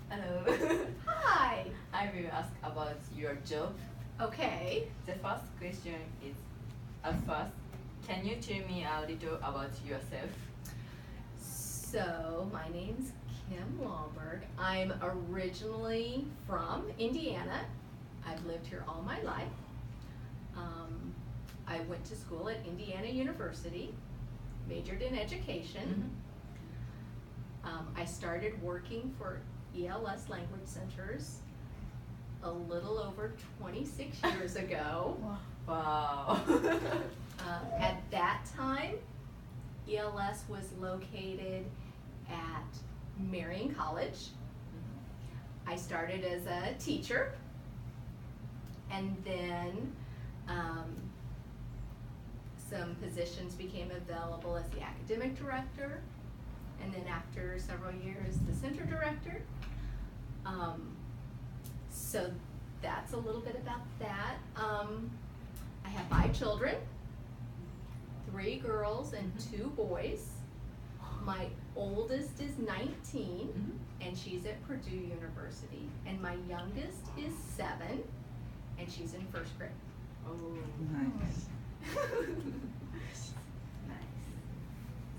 Hello. Hi. I will ask about your job. Okay. The first question is, at first, can you tell me a little about yourself? So, my name's Kim Wahlberg. I'm originally from Indiana. I've lived here all my life. I went to school at Indiana University, majored in education. I started working for ELS Language Centers a little over 26 years ago. Wow. At that time, ELS was located at Marion College. I started as a teacher, and then some positions became available as the academic director, and then after several years, the center director. So that's a little bit about that. I have 5 children, 3 girls and 2 boys. My oldest is 19, and she's at Purdue University. And my youngest is 7, and she's in 1st grade. Oh, Nice. nice.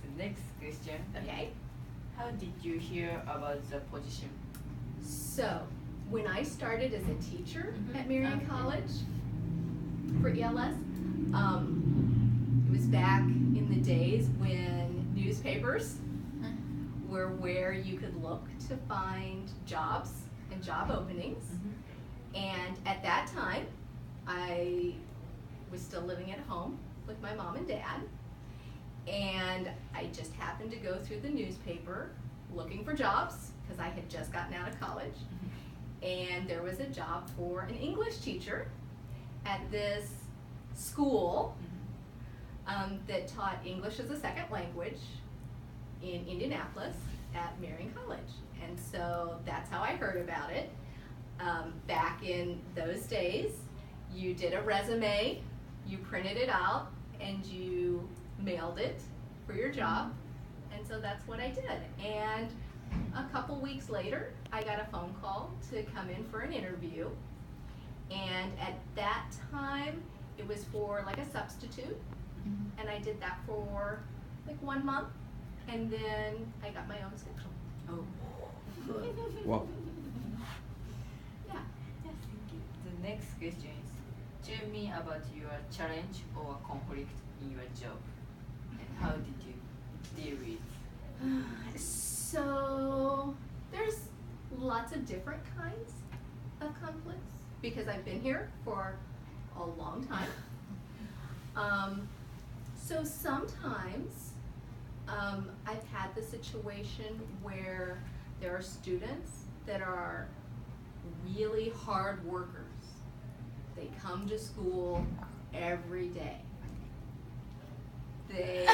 The next question. Okay? How did you hear about the position? So, when I started as a teacher at Mhm. Marion Okay. College for ELS, it was back in the days when newspapers were where you could look to find jobs and job openings. And at that time, I was still living at home with my mom and dad. And I just happened to go through the newspaper looking for jobs because I had just gotten out of college. And there was a job for an English teacher at this school that taught English as a second language in Indianapolis at Marion College. And so that's how I heard about it. Back in those days, you did a resume, you printed it out, and you mailed it for your job. And so that's what I did. And a couple weeks later, I got a phone call to come in for an interview. And at that time, it was for like a substitute. And I did that for like 1 month. And then I got my own schedule. Oh. Wow. Yeah. Yes, thank you. The next question is, tell me about your challenge or conflict in your job, and how did you deal with? So there's lots of different kinds of conflicts because I've been here for a long time. So sometimes I've had the situation where there are students that are really hard workers. They come to school every day. They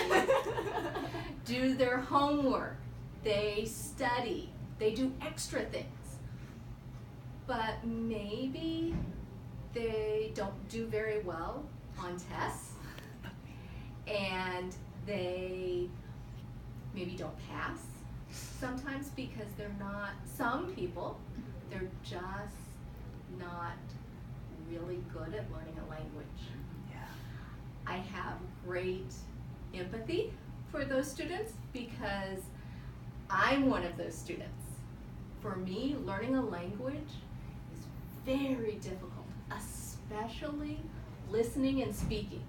do their homework. They study. They do extra things. But maybe they don't do very well on tests. And they maybe don't pass sometimes because some people, they're just not really good at learning a language. I have great empathy for those students because I'm one of those students. For me, learning a language is very difficult, especially listening and speaking.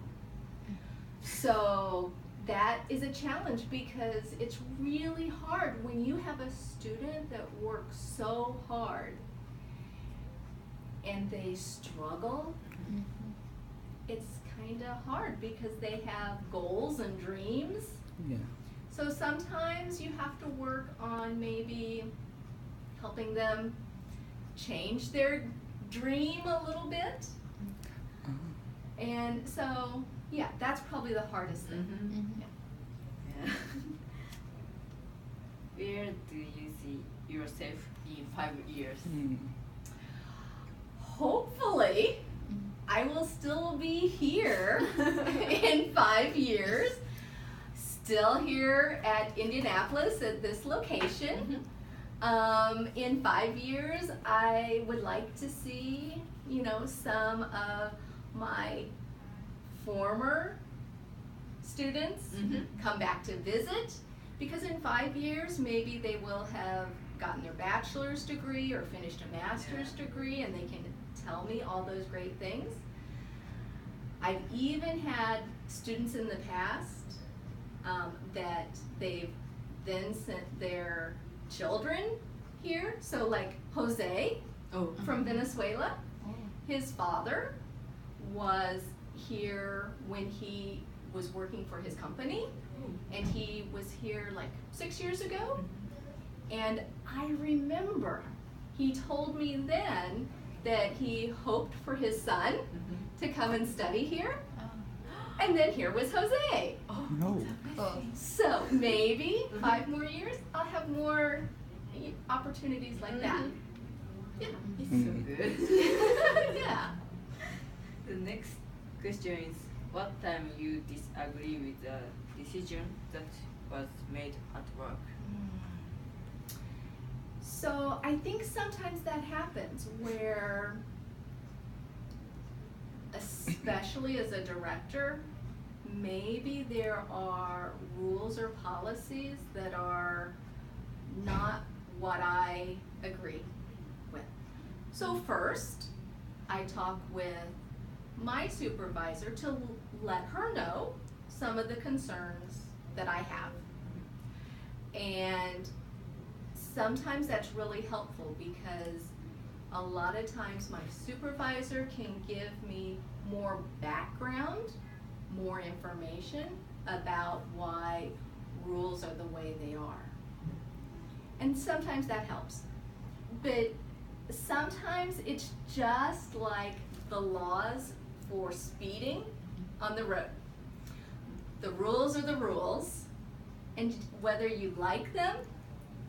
So that is a challenge because it's really hard when you have a student that works so hard and they struggle. It's kind of hard because they have goals and dreams. Yeah. So sometimes you have to work on maybe helping them change their dream a little bit. And so, yeah, that's probably the hardest thing. Yeah. Where do you see yourself in 5 years? Hopefully, I will still be here in 5 years, still here at Indianapolis at this location. In 5 years, I would like to see, some of my former students come back to visit, because in 5 years, maybe they will have gotten their bachelor's degree or finished a master's degree, and they can tell me all those great things. I've even had students in the past that they've then sent their children here. So like Jose from Venezuela, his father was here when he was working for his company, and he was here like 6 years ago. And I remember he told me then that he hoped for his son to come and study here. And then here was Jose. No. So maybe 5 more years, I'll have more opportunities like that. Yeah. It's so good. Yeah. The next question is, what time you disagree with the decision that was made at work? So I think sometimes that happens where, especially as a director, maybe there are rules or policies that are not what I agree with. So first, I talk with my supervisor to let her know some of the concerns that I have. And sometimes that's really helpful, because a lot of times my supervisor can give me more background, more information about why rules are the way they are. And sometimes that helps. But sometimes it's just like the laws for speeding on the road. The rules are the rules, and whether you like them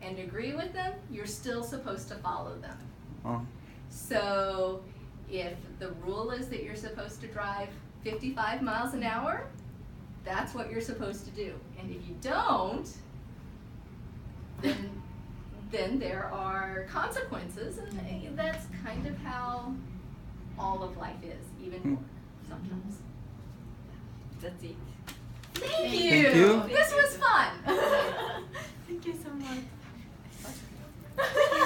and agree with them, you're still supposed to follow them. So if the rule is that you're supposed to drive 55 miles an hour, that's what you're supposed to do. And if you don't, then there are consequences, and that's kind of how all of life is, even more sometimes. That's it. Thank you. you.